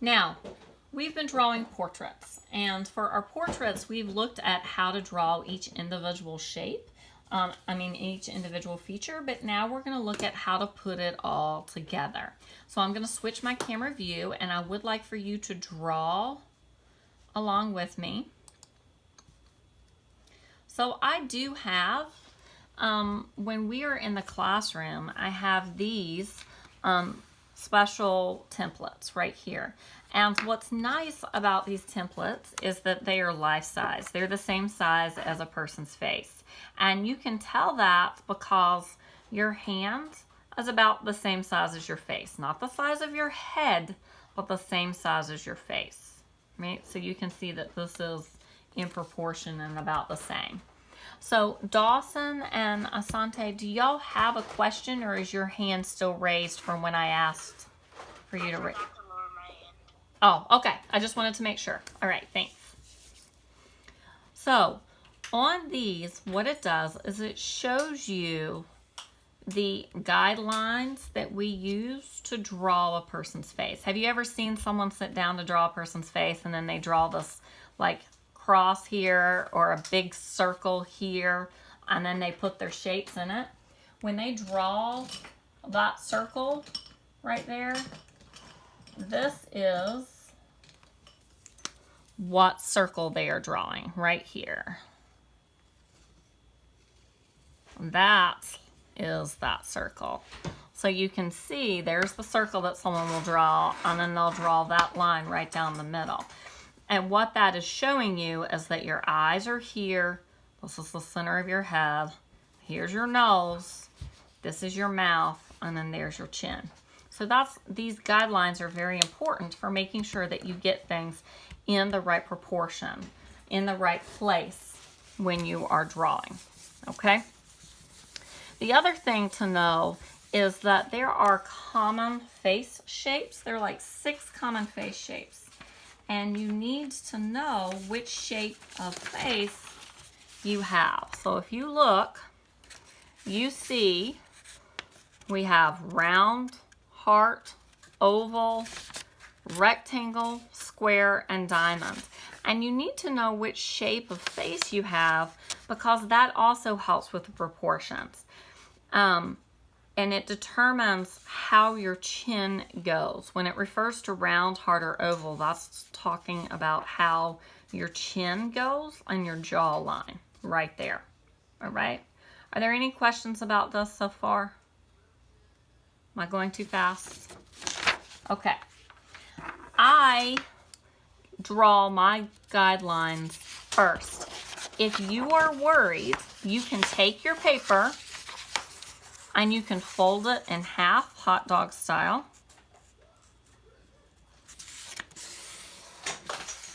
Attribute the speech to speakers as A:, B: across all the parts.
A: Now, we've been drawing portraits, and for our portraits, we've looked at how to draw each individual shape. Each individual feature, but now we're going to look at how to put it all together. So I'm going to switch my camera view, and I would like for you to draw along with me. So I do have, when we are in the classroom, I have these special templates right here. And what's nice about these templates is that they are life size. They're the same size as a person's face. And you can tell that because your hand is about the same size as your face. Not the size of your head, but the same size as your face. Right? So you can see that this is in proportion and about the same. So Dawson and Asante, do y'all have a question, or is your hand still raised from when I asked for you to raise? Oh, okay. I just wanted to make sure. All right, thanks. So on these, what it does is it shows you the guidelines that we use to draw a person's face. Have you ever seen someone sit down to draw a person's face and then they draw this like cross here or a big circle here, and then they put their shapes in it? When they draw that circle right there, this is what circle they are drawing right here. That is that circle. So you can see there's the circle that someone will draw, and then they'll draw that line right down the middle. And what that is showing you is that your eyes are here. This is the center of your head. Here's your nose. This is your mouth, and then there's your chin. So these guidelines are very important for making sure that you get things in the right proportion, in the right place when you are drawing, okay? The other thing to know is that there are common face shapes. There are like 6 common face shapes, and you need to know which shape of face you have. So if you look, you see we have round, heart, oval, rectangle, square, and diamond. And you need to know which shape of face you have because that also helps with the proportions. And it determines how your chin goes. When it refers to round, heart, or oval, that's talking about how your chin goes and your jawline right there. All right? Are there any questions about this so far? Am I going too fast? Okay. I draw my guidelines first. If you are worried, you can take your paper and you can fold it in half, hot dog style.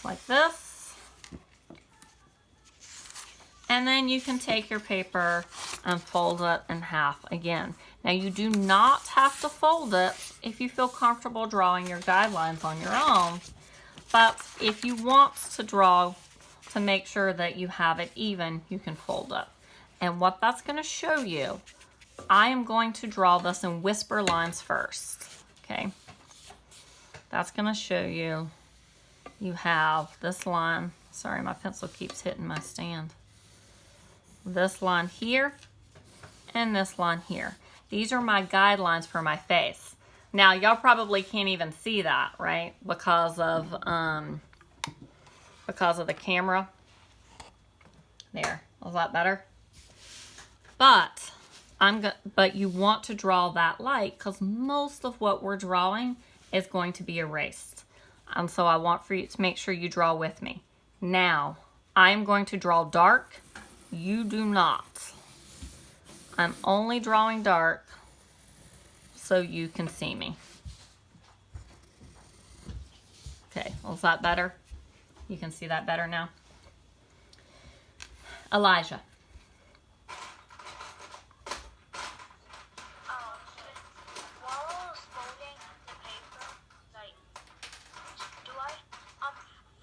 A: Like this. And then you can take your paper and fold it in half again. Now you do not have to fold it if you feel comfortable drawing your guidelines on your own, but if you want to draw to make sure that you have it even, you can fold it. And what that's going to show you, I am going to draw this in whisper lines first, okay? That's going to show you, you have this line. Sorry, my pencil keeps hitting my stand. This line here and this line here. These are my guidelines for my face. Now, y'all probably can't even see that, right? Because of the camera. There, is that better? But you want to draw that light because most of what we're drawing is going to be erased. And so I want for you to make sure you draw with me. Now, I'm going to draw dark. You do not. I'm only drawing dark so you can see me. Okay, well, is that better? You can see that better now? Elijah.
B: While I was folding the paper, do I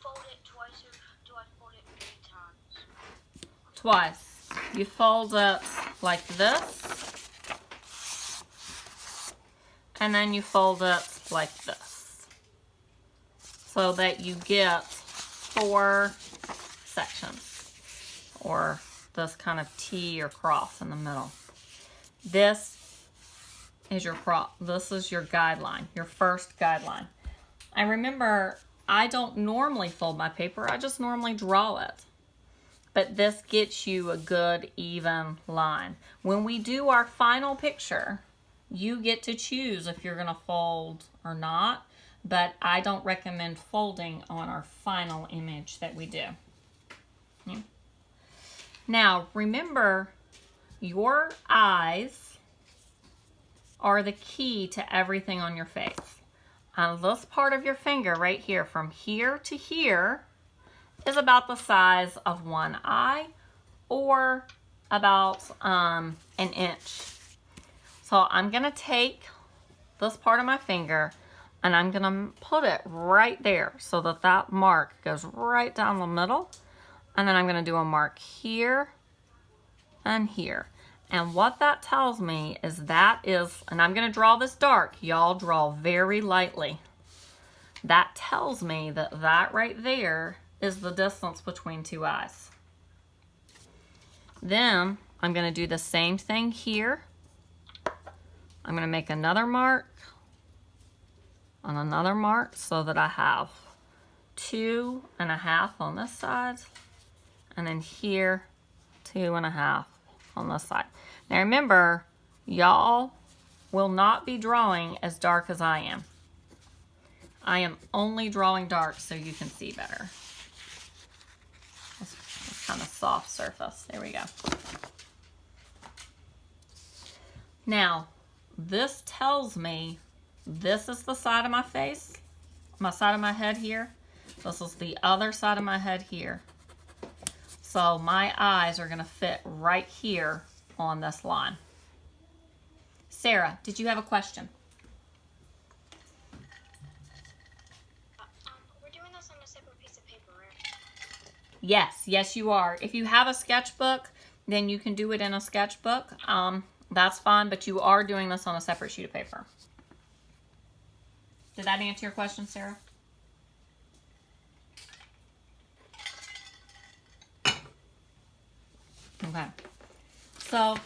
B: fold it twice or do I fold it 3 times?
A: Twice. You fold it like this, and then you fold it like this. so that you get 4 sections, or this kind of T or cross in the middle. This is your this is your guideline, your first guideline. And remember, I don't normally fold my paper, I just normally draw it. But this gets you a good even line. When we do our final picture, you get to choose if you're gonna fold or not, but I don't recommend folding on our final image that we do. Okay. Now, remember, your eyes are the key to everything on your face. On this part of your finger right here, from here to here, is about the size of one eye, or about an inch. So I'm gonna take this part of my finger and I'm gonna put it right there so that that mark goes right down the middle. And then I'm gonna do a mark here and here. And what that tells me is that is, and I'm gonna draw this dark, y'all draw very lightly. That tells me that that right there is the distance between 2 eyes. Then I'm gonna do the same thing here. I'm gonna make another mark on another mark so that I have 2.5 on this side, and then here 2.5 on this side. Now remember, y'all will not be drawing as dark as I am. I am only drawing dark so you can see better. This kind of soft surface. There we go. Now, this tells me this is the side of my face, my side of my head here. This is the other side of my head here. So my eyes are gonna fit right here on this line. Sarah, did you have a question?
B: We're doing this on a separate piece of paper, right?
A: Yes, you are. If you have a sketchbook, then you can do it in a sketchbook. That's fine, but you are doing this on a separate sheet of paper. Did that answer your question, Sarah? Okay. So,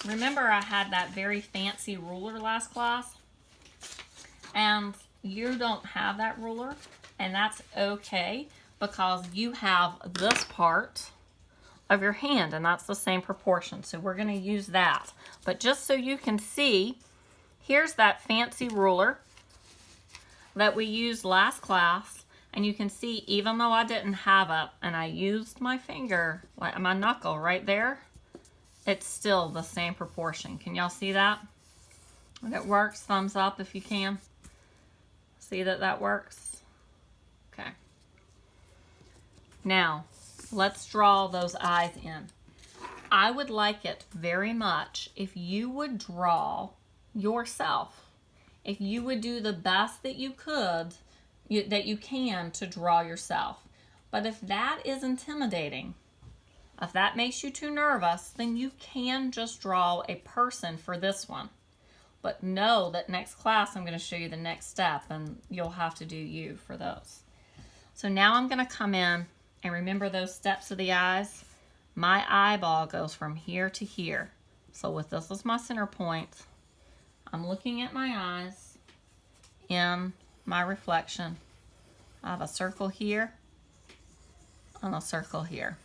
A: remember I had that very fancy ruler last class? And you don't have that ruler, and that's okay, because you have this part of your hand, and that's the same proportion. So we're gonna use that. But just so you can see, here's that fancy ruler that we used last class, and you can see even though I didn't have it and I used my finger, like my knuckle right there, it's still the same proportion. Can y'all see that? When it works, thumbs up if you can. See that that works? Okay. Now, let's draw those eyes in. I would like it very much if you would draw yourself. If you would do the best that you could, that you can to draw yourself. But if that is intimidating, if that makes you too nervous, then you can just draw a person for this one. But know that next class I'm going to show you the next step, and you'll have to do you for those. So now I'm going to come in and remember those steps of the eyes. My eyeball goes from here to here. So with this as my center point, I'm looking at my eyes in my reflection. I have a circle here and a circle here.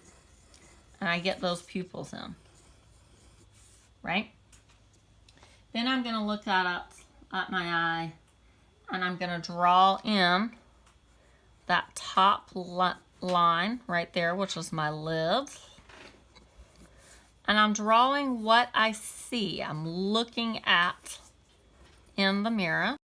A: And I get those pupils in, right? Then I'm gonna look at my eye, and I'm gonna draw in that top line right there, which is my lid. And I'm drawing what I see. I'm looking at in the mirror.